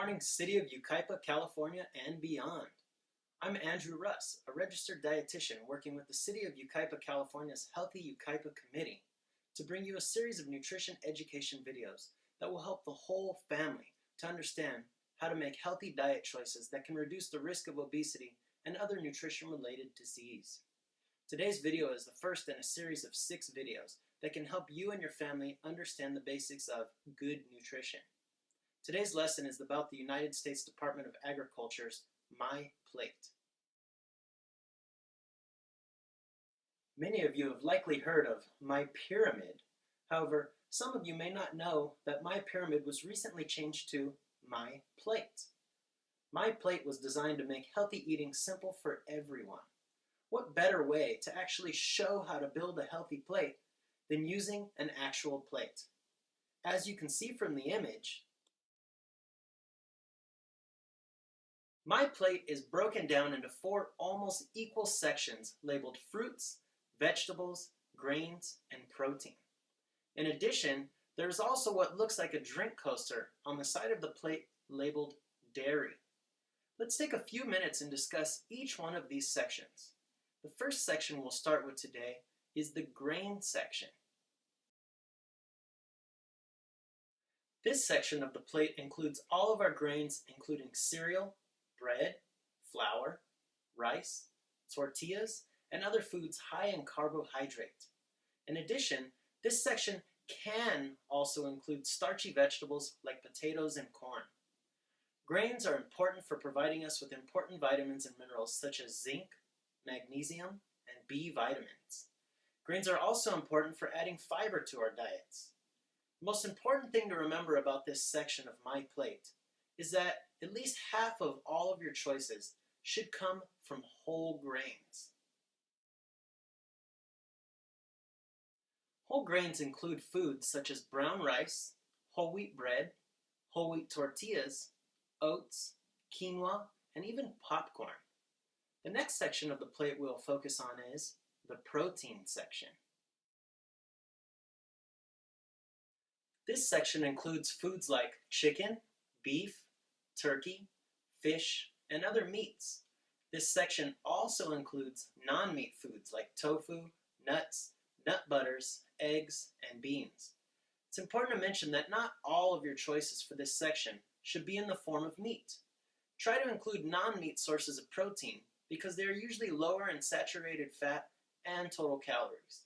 morning, City of Yucaipa, California, and beyond. I'm Andrew Russ, a registered dietitian working with the City of Yucaipa, California's Healthy Yucaipa Committee to bring you a series of nutrition education videos that will help the whole family to understand how to make healthy diet choices that can reduce the risk of obesity and other nutrition-related disease. Today's video is the first in a series of 6 videos that can help you and your family understand the basics of good nutrition. Today's lesson is about the United States Department of Agriculture's MyPlate. Many of you have likely heard of MyPyramid. However, some of you may not know that MyPyramid was recently changed to MyPlate. MyPlate was designed to make healthy eating simple for everyone. What better way to actually show how to build a healthy plate than using an actual plate? As you can see from the image, MyPlate is broken down into 4 almost equal sections labeled fruits, vegetables, grains, and protein. In addition, there's also what looks like a drink coaster on the side of the plate labeled dairy. Let's take a few minutes and discuss each one of these sections. The first section we'll start with today is the grain section. This section of the plate includes all of our grains, including cereal, bread, flour, rice, tortillas, and other foods high in carbohydrate. In addition, this section can also include starchy vegetables like potatoes and corn. Grains are important for providing us with important vitamins and minerals such as zinc, magnesium, and B vitamins. Grains are also important for adding fiber to our diets. The most important thing to remember about this section of MyPlate is that at least half of all of your choices should come from whole grains. Whole grains include foods such as brown rice, whole wheat bread, whole wheat tortillas, oats, quinoa, and even popcorn. The next section of the plate we'll focus on is the protein section. This section includes foods like chicken, beef, turkey, fish, and other meats. This section also includes non-meat foods like tofu, nuts, nut butters, eggs, and beans. It's important to mention that not all of your choices for this section should be in the form of meat. Try to include non-meat sources of protein because they are usually lower in saturated fat and total calories.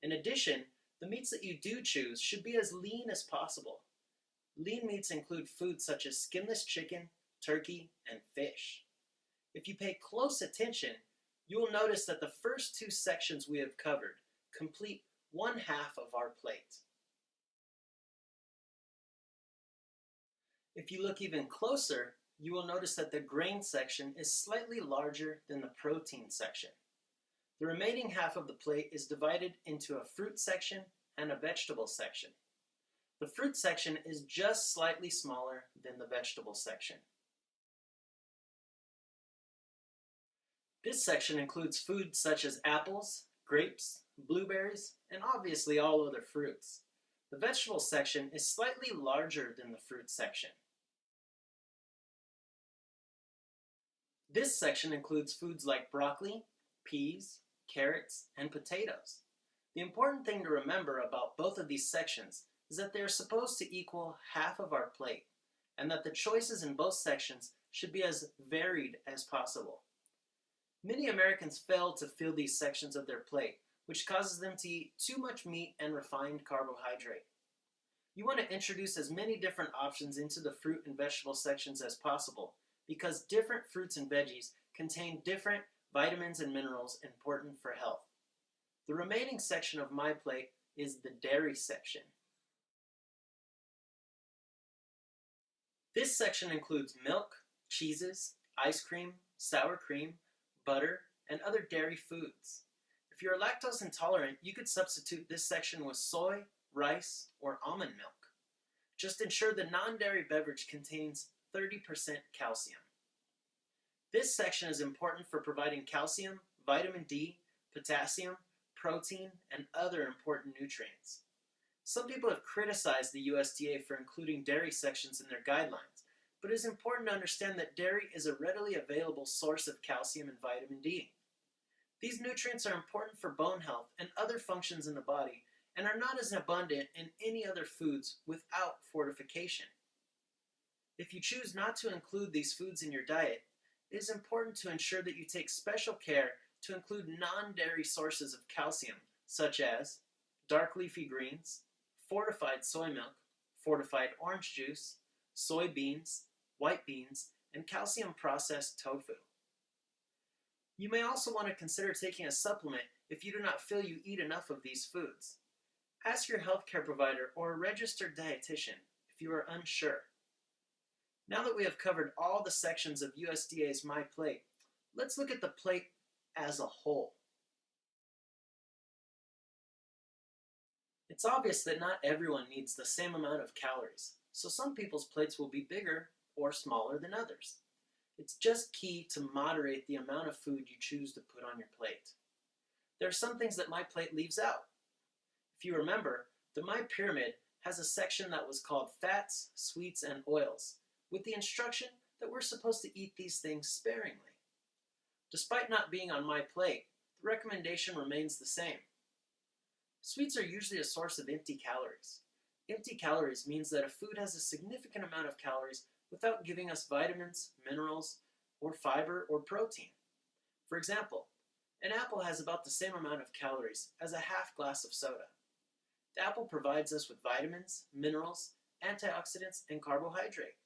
In addition, the meats that you do choose should be as lean as possible. Lean meats include foods such as skinless chicken, turkey, and fish. If you pay close attention, you will notice that the first 2 sections we have covered complete 1/2 of our plate. If you look even closer, you will notice that the grain section is slightly larger than the protein section. The remaining half of the plate is divided into a fruit section and a vegetable section. The fruit section is just slightly smaller than the vegetable section. This section includes foods such as apples, grapes, blueberries, and obviously all other fruits. The vegetable section is slightly larger than the fruit section. This section includes foods like broccoli, peas, carrots, and potatoes. The important thing to remember about both of these sections is that they are supposed to equal half of our plate, and that the choices in both sections should be as varied as possible. Many Americans fail to fill these sections of their plate, which causes them to eat too much meat and refined carbohydrate. You want to introduce as many different options into the fruit and vegetable sections as possible, because different fruits and veggies contain different vitamins and minerals important for health. The remaining section of MyPlate is the dairy section. This section includes milk, cheeses, ice cream, sour cream, butter, and other dairy foods. If you're lactose intolerant, you could substitute this section with soy, rice, or almond milk. Just ensure the non-dairy beverage contains 30% calcium. This section is important for providing calcium, vitamin D, potassium, protein, and other important nutrients. Some people have criticized the USDA for including dairy sections in their guidelines, but it is important to understand that dairy is a readily available source of calcium and vitamin D. These nutrients are important for bone health and other functions in the body and are not as abundant in any other foods without fortification. If you choose not to include these foods in your diet, it is important to ensure that you take special care to include non-dairy sources of calcium, such as dark leafy greens, fortified soy milk, fortified orange juice, soybeans, white beans, and calcium processed tofu. You may also want to consider taking a supplement if you do not feel you eat enough of these foods. Ask your healthcare provider or a registered dietitian if you are unsure. Now that we have covered all the sections of USDA's MyPlate, let's look at the plate as a whole. It's obvious that not everyone needs the same amount of calories, so some people's plates will be bigger or smaller than others. It's just key to moderate the amount of food you choose to put on your plate. There are some things that MyPlate leaves out. If you remember, the My Pyramid has a section that was called Fats, Sweets, and Oils, with the instruction that we're supposed to eat these things sparingly. Despite not being on MyPlate, the recommendation remains the same. Sweets are usually a source of empty calories. Empty calories means that a food has a significant amount of calories without giving us vitamins, minerals, or fiber or protein. For example, an apple has about the same amount of calories as a half glass of soda. The apple provides us with vitamins, minerals, antioxidants, and carbohydrate.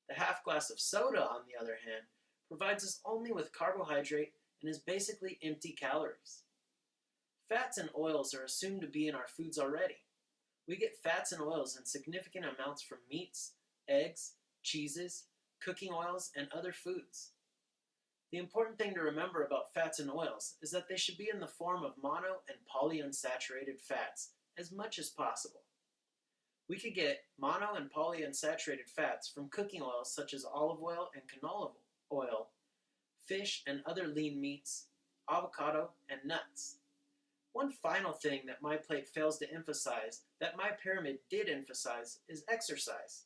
The half glass of soda, on the other hand, provides us only with carbohydrate and is basically empty calories. Fats and oils are assumed to be in our foods already. We get fats and oils in significant amounts from meats, eggs, cheeses, cooking oils, and other foods. The important thing to remember about fats and oils is that they should be in the form of mono and polyunsaturated fats as much as possible. We could get mono and polyunsaturated fats from cooking oils such as olive oil and canola oil, fish and other lean meats, avocado, and nuts. One final thing that MyPlate fails to emphasize that My Pyramid did emphasize is exercise.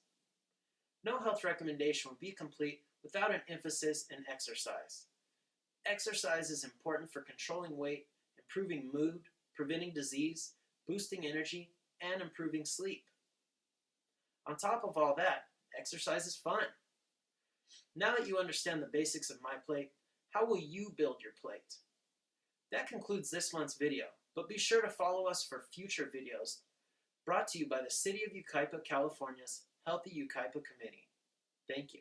No health recommendation would be complete without an emphasis in exercise. Exercise is important for controlling weight, improving mood, preventing disease, boosting energy, and improving sleep. On top of all that, exercise is fun. Now that you understand the basics of MyPlate, how will you build your plate? That concludes this month's video, but be sure to follow us for future videos brought to you by the City of Yucaipa, California's Healthy Yucaipa Committee. Thank you.